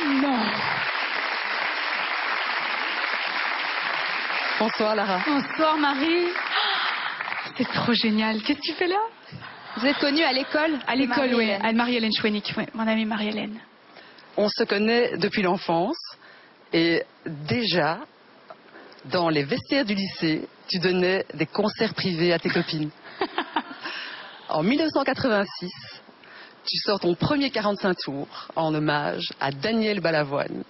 Non. Bonsoir Lara. Bonsoir Marie. C'est trop génial. Qu'est-ce que tu fais là? Vous êtes connue à l'école? À l'école, oui. À Marie-Hélène Chouenik, ouais, mon amie Marie-Hélène. On se connaît depuis l'enfance et déjà, dans les vestiaires du lycée, tu donnais des concerts privés à tes copines. En 1986, tu sors ton premier 45 tours en hommage à Daniel Balavoine.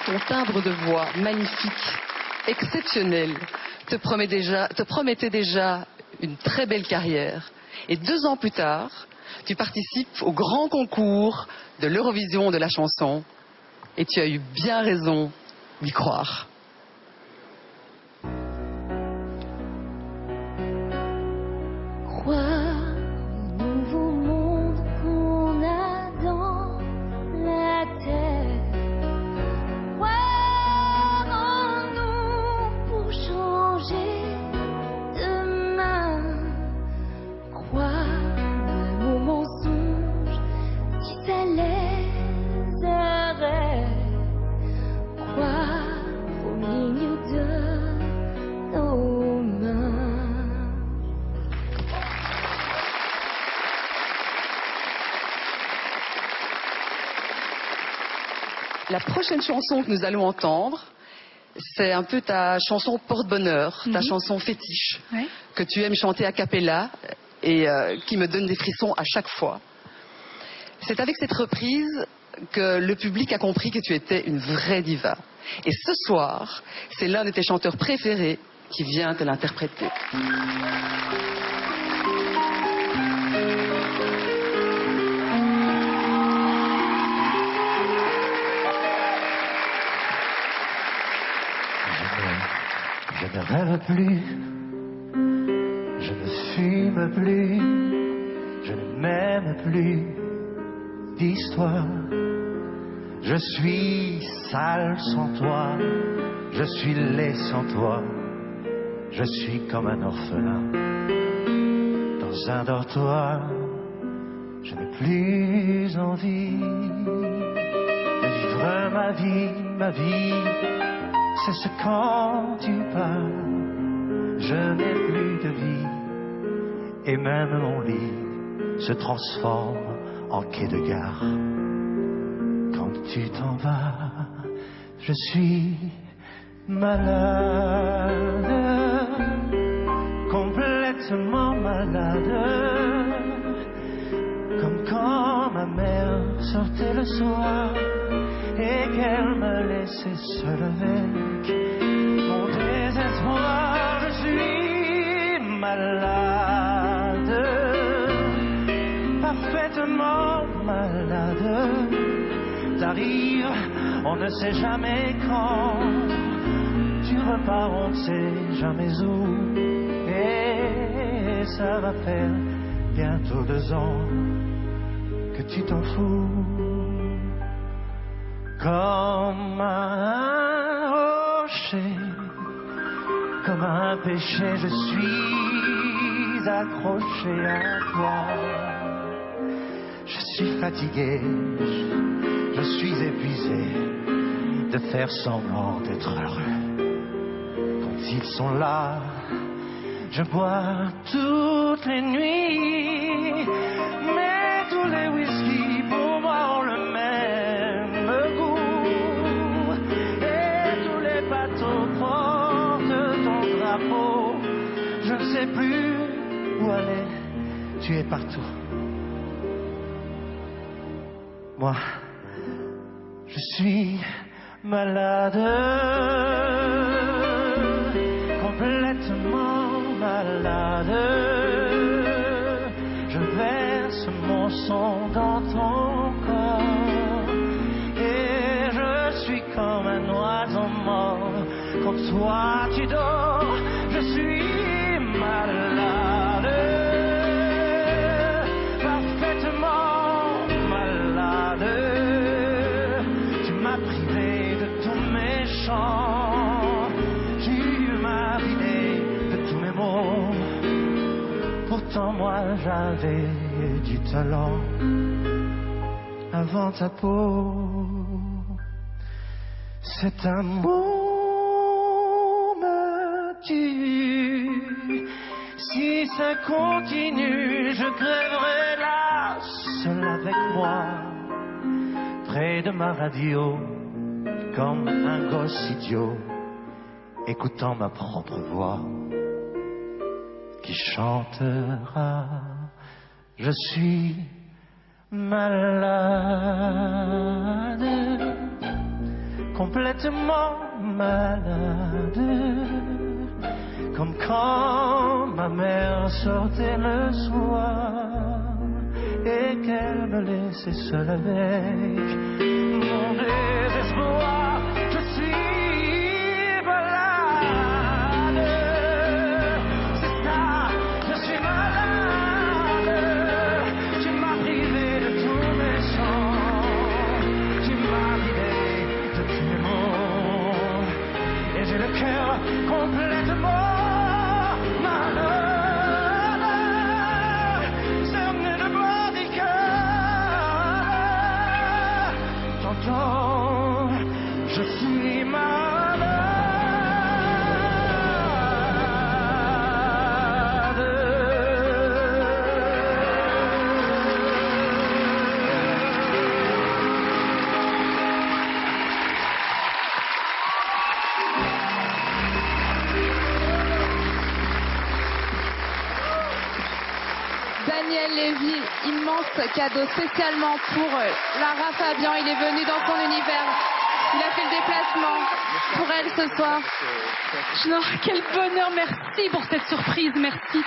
Ton timbre de voix magnifique, exceptionnel, te promettait déjà une très belle carrière. Et 2 ans plus tard, tu participes au grand concours de l'Eurovision de la chanson. Et tu as eu bien raison d'y croire. La prochaine chanson que nous allons entendre, c'est un peu ta chanson porte-bonheur, ta chanson fétiche, que tu aimes chanter a cappella et qui me donne des frissons à chaque fois. C'est avec cette reprise que le public a compris que tu étais une vraie diva. Et ce soir, c'est l'un de tes chanteurs préférés qui vient te l'interpréter. Je ne rêve plus, je ne fume plus, je ne m'aime plus d'histoire. Je suis sale sans toi, je suis laid sans toi, je suis comme un orphelin dans un dortoir. Je n'ai plus envie de vivre ma vie. C'est ce quand tu pars, je n'ai plus de vie. Et même mon lit se transforme en quai de gare. Quand tu t'en vas, je suis malade, complètement malade. Comme quand ma mère sortait le soir et qu'elle me laissait seule avec mon désespoir. Je suis malade, parfaitement malade. T'arrives, on ne sait jamais quand. Tu repars, on ne sait jamais où. Et ça va faire bientôt 2 ans que tu t'en fous. Comme un rocher, comme un péché, je suis accroché à toi. Je suis fatigué, je suis épuisé de faire semblant d'être heureux. Quand ils sont là, Je bois toutes les nuits, mais tous les whisky pour moi ont le même goût. Et tous les bateaux portent ton drapeau. Je ne sais plus où aller, tu es partout. Moi, je suis malade, complètement malade. Je verse mon sang dans ton corps et je suis comme un oiseau mort. Quand toi tu dors, je suis malade, parfaitement malade. Tu m'as privé de tous mes chants, tu m'as vidé de tous mes mots. Pourtant moi j'avais du talent avant ta peau. Cet amour me tue. Si ça continue, je crèverai là, seul avec moi, près de ma radio, comme un gosse idiot, écoutant ma propre voix qui chantera. Je suis malade, complètement malade, comme quand ma mère sortait le soir et qu'elle me laissait seule avec mon désespoir. Je suis malade, c'est ça, je suis malade. Tu m'as privé de tous mes chants, tu m'as vidé de tous mes mots, et j'ai le cœur complètement malade. Cerné de body cœur, t'entends, je suis Daniel Lévy, immense cadeau spécialement pour Lara Fabian. Il est venu dans son univers. Il a fait le déplacement pour elle ce soir. Non, quel bonheur, merci pour cette surprise, merci.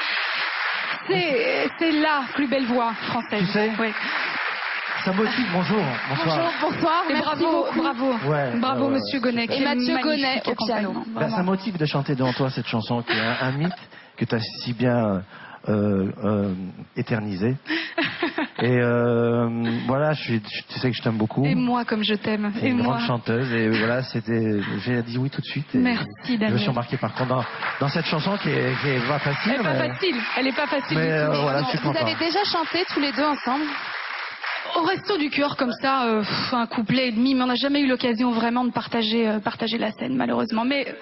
C'est la plus belle voix française. Tu sais, oui. Ça motive, bonjour, bonsoir. Bonjour, bonsoir, Et merci bravo, beaucoup. bravo. Ouais, Bravo, ouais, monsieur Gonnet. Et Mathieu Gonnet au piano. accompagnement, Ben, vraiment. ça motive de chanter devant toi cette chanson qui est un mythe que tu as si bien éternisé. Et voilà, tu sais que je t'aime beaucoup. Et moi, comme je t'aime. C'est Et une moi. grande chanteuse. Et voilà, j'ai dit oui tout de suite. Et Merci, Daniel. je me suis embarqué par contre dans cette chanson qui est pas facile. Elle est pas mais- facile. Elle est pas facile Mais du tout. voilà, je suis Vous content. avez déjà chanté tous les deux ensemble? Au resto du cœur comme ça, un couplet et demi, mais on n'a jamais eu l'occasion vraiment de partager la scène, malheureusement. Mais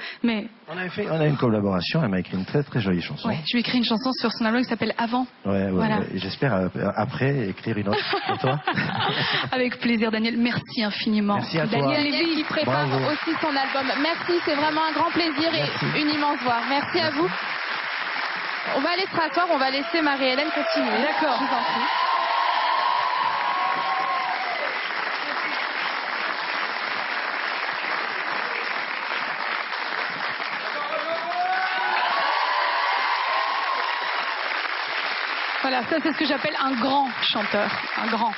On a une collaboration. Elle m'a écrit une très très jolie chanson. ouais, je lui ai écrit une chanson sur son album qui s'appelle Avant. Ouais, Voilà. Et j'espère après écrire une autre pour toi. Avec plaisir, Daniel. Merci infiniment. Merci à toi. Daniel Daniel Lévy. qui prépare Bravo. aussi son album. Merci, c'est vraiment un grand plaisir Merci. et une immense voix. Merci à vous. On va aller se rasseoir, on va laisser Marie-Hélène continuer. D'accord. Je vous en prie. Voilà, ça c'est ce que j'appelle un grand chanteur. Un grand.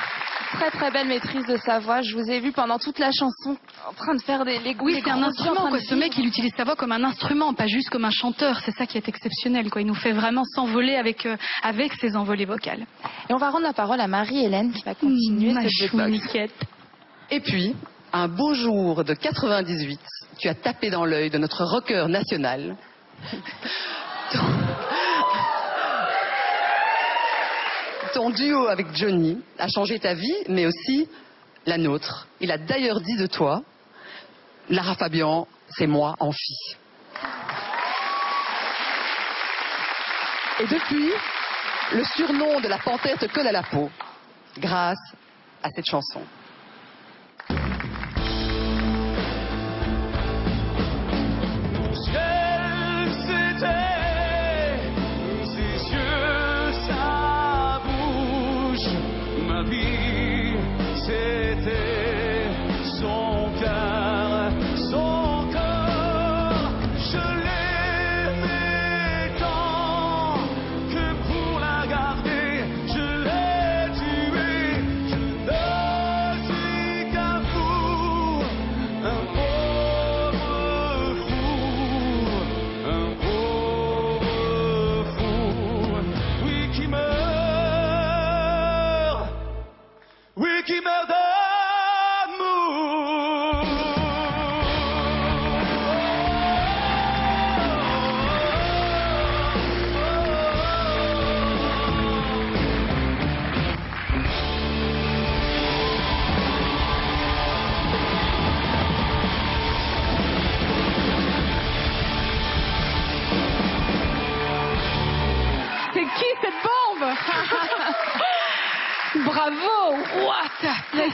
Très très belle maîtrise de sa voix. Je vous ai vu pendant toute la chanson en train de faire les Oui, les c'est un gros instrument, yeux en train quoi. de Ce mec, vivre. il utilise sa voix comme un instrument, pas juste comme un chanteur. C'est ça qui est exceptionnel, quoi. Il nous fait vraiment s'envoler avec ses envolées vocales. Et on va rendre la parole à Marie-Hélène qui va continuer Ma cette beatbox. chouiniquette. Et puis, un beau jour de 98, tu as tapé dans l'œil de notre rocker national. Ton duo avec Johnny a changé ta vie, mais aussi la nôtre. Il a d'ailleurs dit de toi, Lara Fabian, c'est moi en fille. Et depuis, le surnom de la panthère te colle à la peau, grâce à cette chanson. Qui meurt d'amour. C'est qui cette bombe? Bravo! What?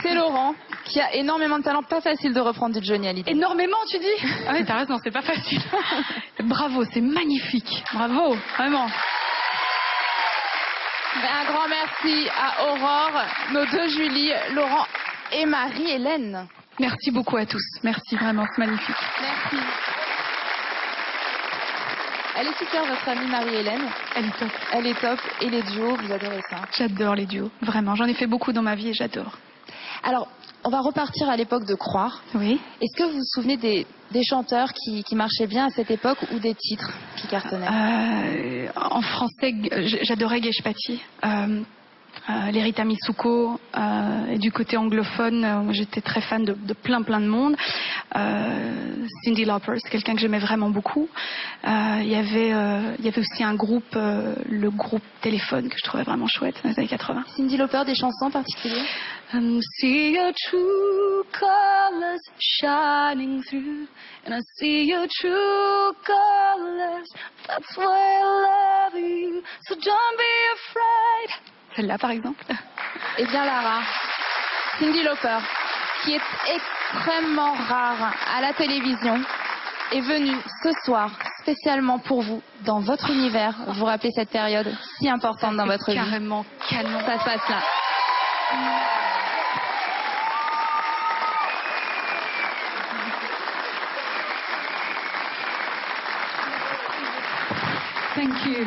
C'est Laurent, qui a énormément de talent, pas facile de reprendre du Johnny Hallyday. Énormément, tu dis? Ah oui, t'as raison, c'est pas facile. Bravo, c'est magnifique. Bravo, vraiment. Un grand merci à Aurore, nos deux Julie, Laurent et Marie-Hélène. Merci beaucoup à tous. Merci, vraiment, c'est magnifique. Merci. Elle est super, votre amie Marie-Hélène. Elle est top. Elle est top. Et les duos, vous adorez ça? J'adore les duos, vraiment. J'en ai fait beaucoup dans ma vie et j'adore. Alors, on va repartir à l'époque de Croire. Oui. Est-ce que vous vous souvenez des chanteurs qui marchaient bien à cette époque ou des titres qui cartonnaient? En français, j'adorais Gage Paty. L'Erita Mitsuko, et du côté anglophone, j'étais très fan de plein de monde. Cyndi Lauper, c'est quelqu'un que j'aimais vraiment beaucoup. Il y avait aussi un groupe, le groupe Téléphone, que je trouvais vraiment chouette dans les années 80. Cyndi Lauper, des chansons particulières? See your true colors shining through, and I see your true colors. That's why I love you, so don't be afraid. Celle-là, par exemple. Eh bien, Lara, Cyndi Lauper, qui est extrêmement rare à la télévision, est venue ce soir spécialement pour vous, dans votre univers. Vous rappelez cette période si importante dans votre vie? Carrément canon. Ça se passe là. Thank you.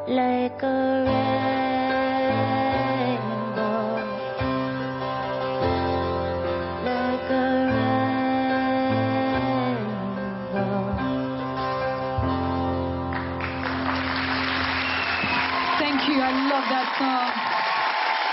Like a rainbow, like a rainbow. Thank you, I love that song.